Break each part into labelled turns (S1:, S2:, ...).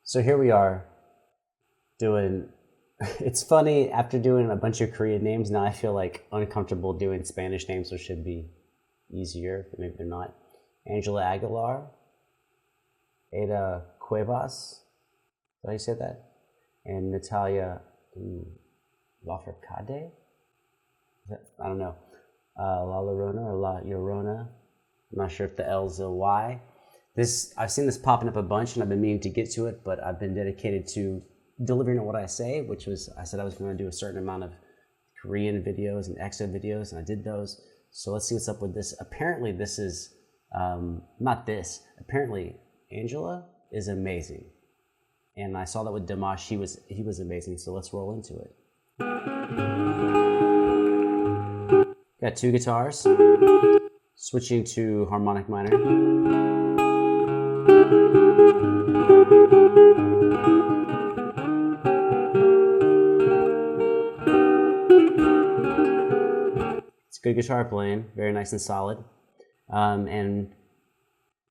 S1: So here we are doing, it's funny, after doing a bunch of Korean names, now I feel like uncomfortable doing Spanish names, which should be easier, but maybe they're not. Angela Aguilar, Aida Cuevas, did I say that? And Natalia Lafourcade? I don't know. La Llorona or La Llorona. I'm not sure if the L's a Y. I've seen this popping up a bunch and I've been meaning to get to it, but I've been dedicated to delivering what I say, which was, I said I was going to do a certain amount of Korean videos and EXO videos, and I did those. So let's see what's up with this. Apparently this is, apparently Angela is amazing. And I saw that with Dimash, he was amazing, so let's roll into it. Got two guitars, switching to harmonic minor. It's good guitar playing, very nice and solid. And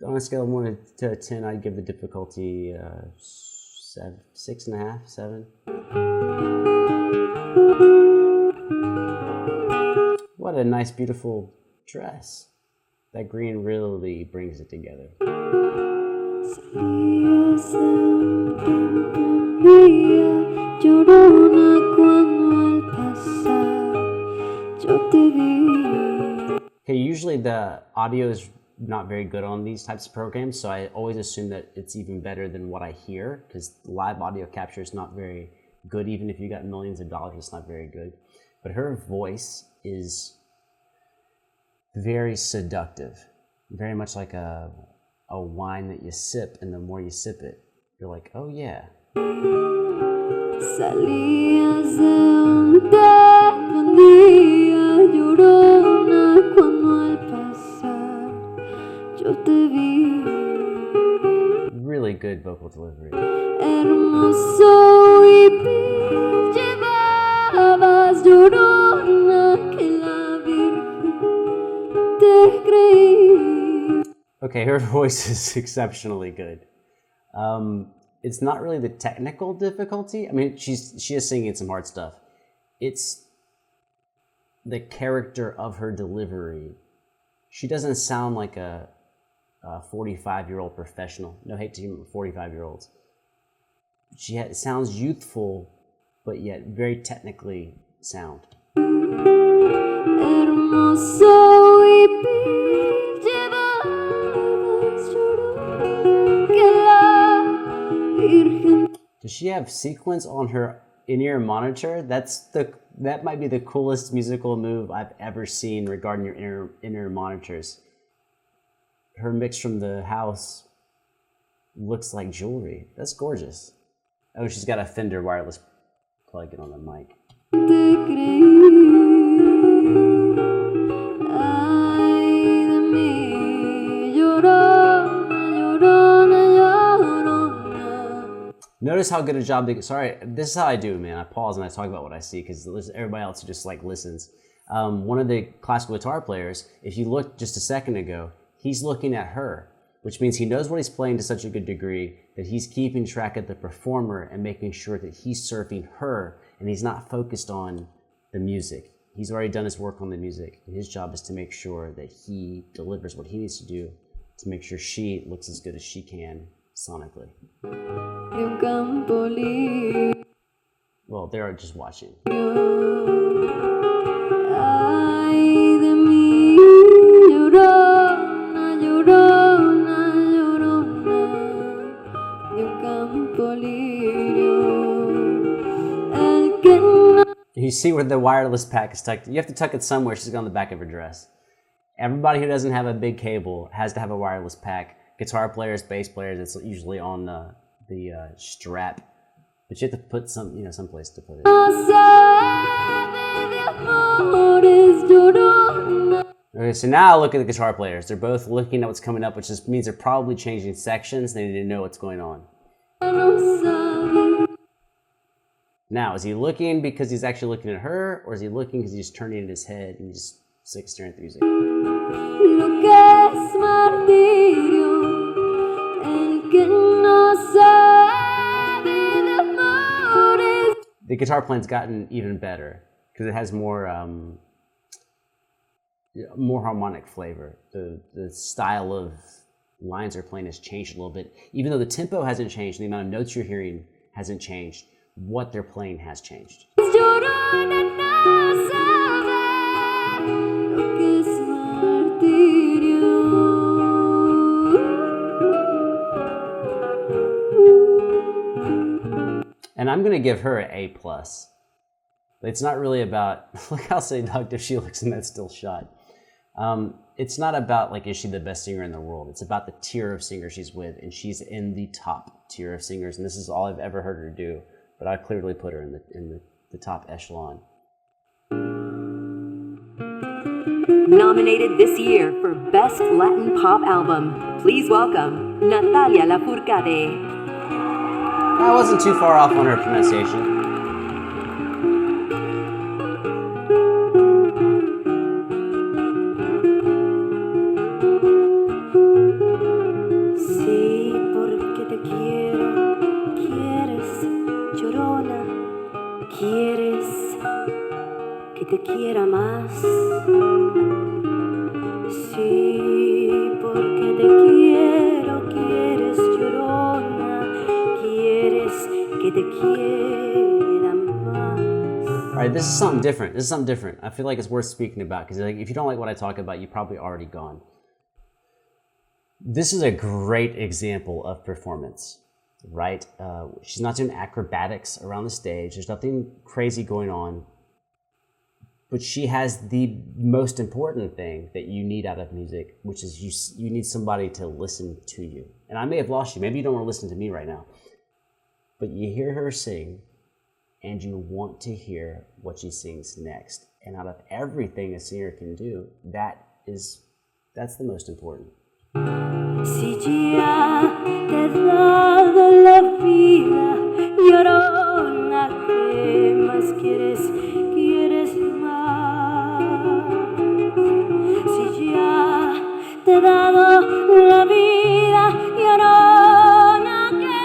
S1: on a scale of 1 to 10, I'd give the difficulty 6.5, 7. What a nice, beautiful dress. That green really brings it together. Okay, usually the audio is not very good on these types of programs, so I always assume that it's even better than what I hear, because live audio capture is not very good. Even if you got millions of dollars, it's not very good. But her voice is very seductive, very much like a wine that you sip, and the more you sip it, you're like, oh yeah. Really good vocal delivery. Okay, her voice is exceptionally good. It's not really the technical difficulty. I mean, she is singing some hard stuff. It's the character of her delivery. She doesn't sound like a 45-year-old professional. No hate to 45-year-olds. She sounds youthful, but yet very technically sound. Does she have sequence on her in-ear monitor? That might be the coolest musical move I've ever seen regarding your in-ear monitors. Her mix from the house looks like jewelry. That's gorgeous. Oh, she's got a Fender wireless plug-in on the mic. Notice how good a job sorry, this is how I do, man. I pause and I talk about what I see because everybody else just like listens. One of the classical guitar players, if you look just a second ago, he's looking at her, which means he knows what he's playing to such a good degree that he's keeping track of the performer and making sure that he's serving her and he's not focused on the music. He's already done his work on the music. And his job is to make sure that he delivers what he needs to do to make sure she looks as good as she can sonically. Well, they're just watching. You see where the wireless pack is tucked. You have to tuck it somewhere. She's on the back of her dress. Everybody who doesn't have a big cable has to have a wireless pack. Guitar players, bass players, it's usually on the strap. But you have to put someplace to put it. Okay, so now look at the guitar players. They're both looking at what's coming up, which just means they're probably changing sections. They need to know what's going on. Now, is he looking because he's actually looking at her, or is he looking because he's turning in his head and he's just staring at the music? guitar playing's gotten even better because it has more harmonic flavor. The style of lines they're playing has changed a little bit. Even though the tempo hasn't changed, the amount of notes you're hearing hasn't changed, what they're playing has changed. And I'm gonna give her an A+. It's not really about, look how seductive she looks in that still shot. It's not about like, is she the best singer in the world? It's about the tier of singers she's with, and she's in the top tier of singers, and this is all I've ever heard her do, but I clearly put her in the top echelon.
S2: Nominated this year for Best Latin Pop Album, please welcome Natalia Lafourcade.
S1: I wasn't too far off on her pronunciation.
S2: Sí, porque te quiero, quieres, llorona, quieres que te quiera más. Sí, porque te quiero, quieres, llorona, quieres que te quiera más.
S1: All right, this is something different. This is something different. I feel like it's worth speaking about because like, if you don't like what I talk about, you've probably already gone. This is a great example of performance, right? She's not doing acrobatics around the stage. There's nothing crazy going on. But she has the most important thing that you need out of music, which is you need somebody to listen to you. And I may have lost you. Maybe you don't want to listen to me right now. But you hear her sing, and you want to hear what she sings next. And out of everything a singer can do, that's the most important.
S2: Si ya te he dado la vida, llorona, ¿qué más quieres? ¿Quieres más? Si ya te he dado la vida, llorona, ¿qué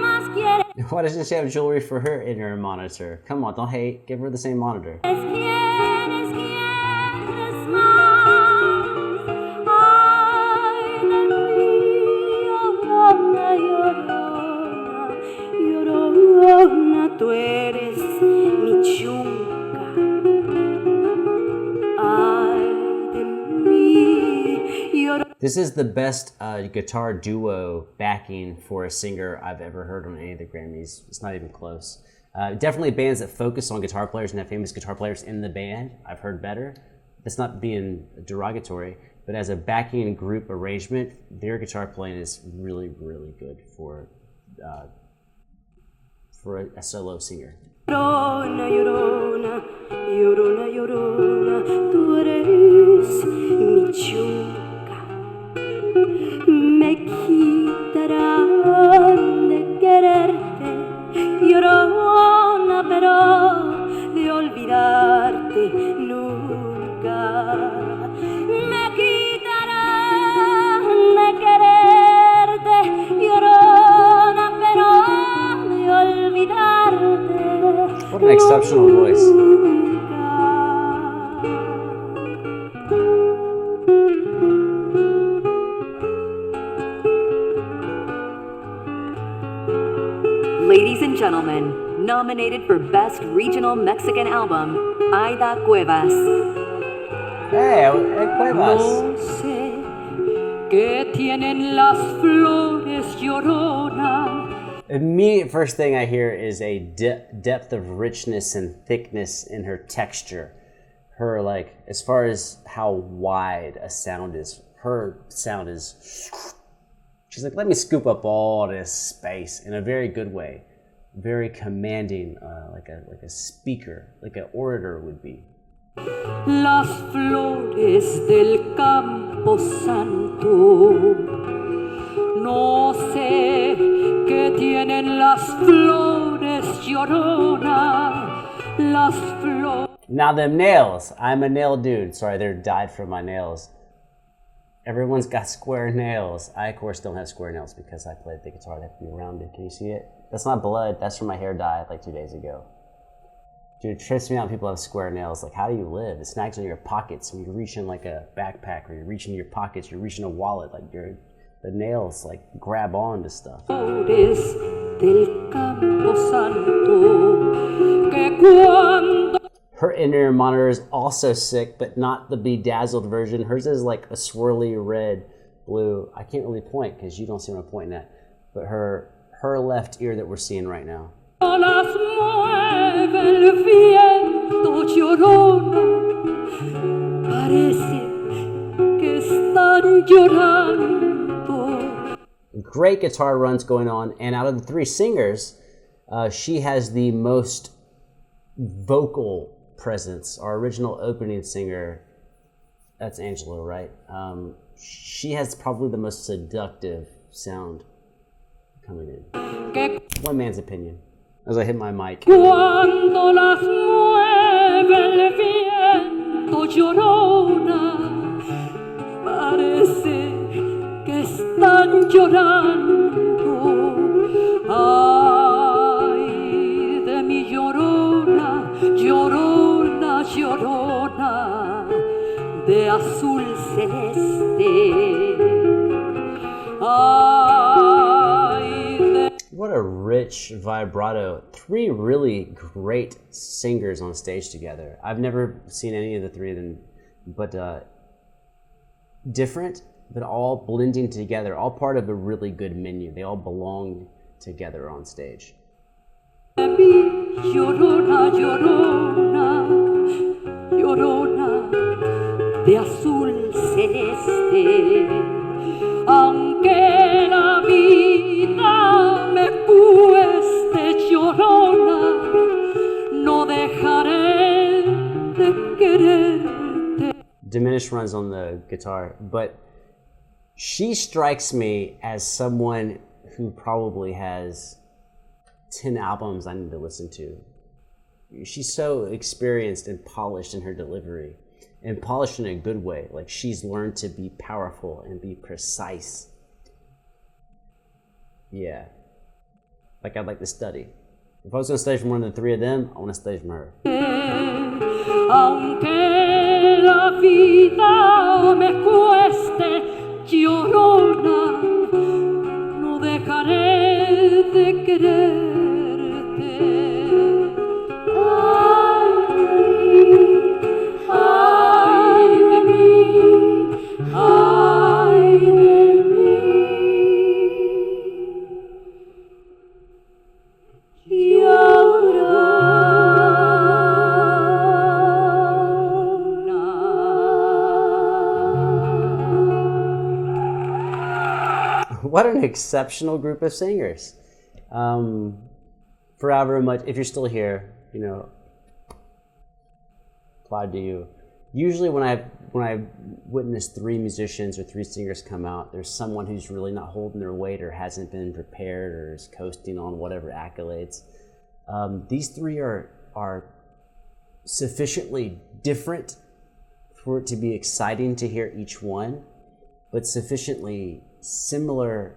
S2: más quieres?
S1: Why doesn't she have jewelry for her in her monitor? Come on, don't hate. Give her the same monitor.
S2: ¿Quieres, quieres más? Llorona, tú eres mi chunga. Ay de mí, llorona.
S1: This is the best guitar duo backing for a singer I've ever heard on any of the Grammys. It's not even close. Definitely bands that focus on guitar players and have famous guitar players in the band, I've heard better. That's not being derogatory, but as a backing group arrangement, their guitar playing is really, really good for a solo singer.
S2: Llorona, llorona, llorona, llorona, tú eres mi chunga. Me quitarán de quererte, llorona, pero de olvidarte nunca. Me quitarán de quererte, llorona, pero de olvidarte.
S1: What an exceptional voice.
S2: Ladies and gentlemen, nominated for Best Regional Mexican Album, Aida Cuevas.
S1: Hey, Cuevas.
S2: No sé qué tienen las flores, llorona.
S1: Immediate first thing I hear is a depth of richness and thickness in her texture. Her, like, as far as how wide a sound is, her sound is, she's like, let me scoop up all this space in a very good way. Very commanding, like a speaker, like an orator would be.
S2: Las flores del campo santo. No sé qué tienen las flores, llorona. Las flores.
S1: Now them nails. I'm a nail dude. Sorry, they're dyed from my nails. Everyone's got square nails. I, of course, don't have square nails because I played the guitar. They have to be rounded. Can you see it? That's not blood. That's from my hair dye like 2 days ago. Dude, it trips me out when people have square nails. Like, how do you live? It snags in your pockets. When you reach in like a backpack or you reach into your pockets, you reach in a wallet. Like, the nails like grab on to stuff. Her in-ear monitor is also sick, but not the bedazzled version. Hers is like a swirly red, blue. I can't really point because you don't see what I'm pointing at. But her left ear that we're seeing right now. Great guitar runs going on, and out of the three singers, she has the most vocal presence. Our original opening singer, that's Angela, right? She has probably the most seductive sound coming in. One man's opinion. As I hit my mic. Cuando las mueve el viento llorona, parece que están llorando. Ay, de mi llorona, llorona, llorona, de azul celeste. What a rich vibrato. Three really great singers on stage together. I've never seen any of the three of them, but different, but all blending together, all part of a really good menu. They all belong together on stage. Llorona, llorona, llorona, de azul celeste, aunque la vida me cueste, llorona, no dejaré de quererte. Diminished runs on the guitar, but she strikes me as someone who probably has 10 albums I need to listen to. She's so experienced and polished in her delivery, and polished in a good way. Like, she's learned to be powerful and be precise. Yeah. Like, I'd like to study. If I was going to study from one of the three of them, I want to study from her. Aunque la vida me cueste, llorona, no dejaré de quererte. Ay de mí, ay de mí. What an exceptional group of singers. Forever much, if you're still here, you know, applaud to you. Usually when I witness three musicians or three singers come out, there's someone who's really not holding their weight or hasn't been prepared or is coasting on whatever accolades. These three are sufficiently different for it to be exciting to hear each one, but sufficiently similar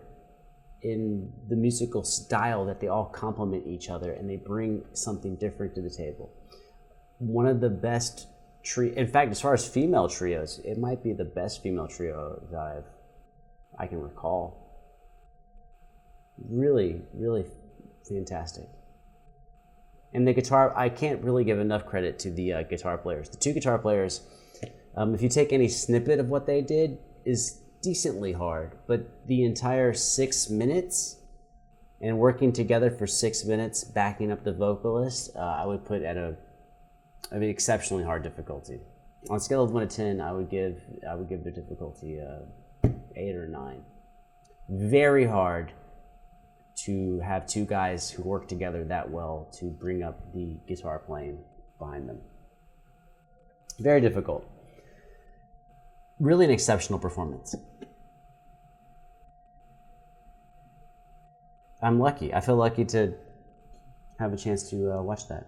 S1: in the musical style that they all complement each other and they bring something different to the table. One of the best in fact, as far as female trios, it might be the best female trio that I can recall. Really, really fantastic. And the guitar, I can't really give enough credit to the guitar players. The two guitar players, if you take any snippet of what they did, is decently hard, but the entire 6 minutes and working together for 6 minutes, backing up the vocalist, I would put at an exceptionally hard difficulty. On a scale of 1 to 10, I would give the difficulty 8 or 9. Very hard to have two guys who work together that well to bring up the guitar playing behind them. Very difficult. Really an exceptional performance. I'm lucky. I feel lucky to have a chance to watch that.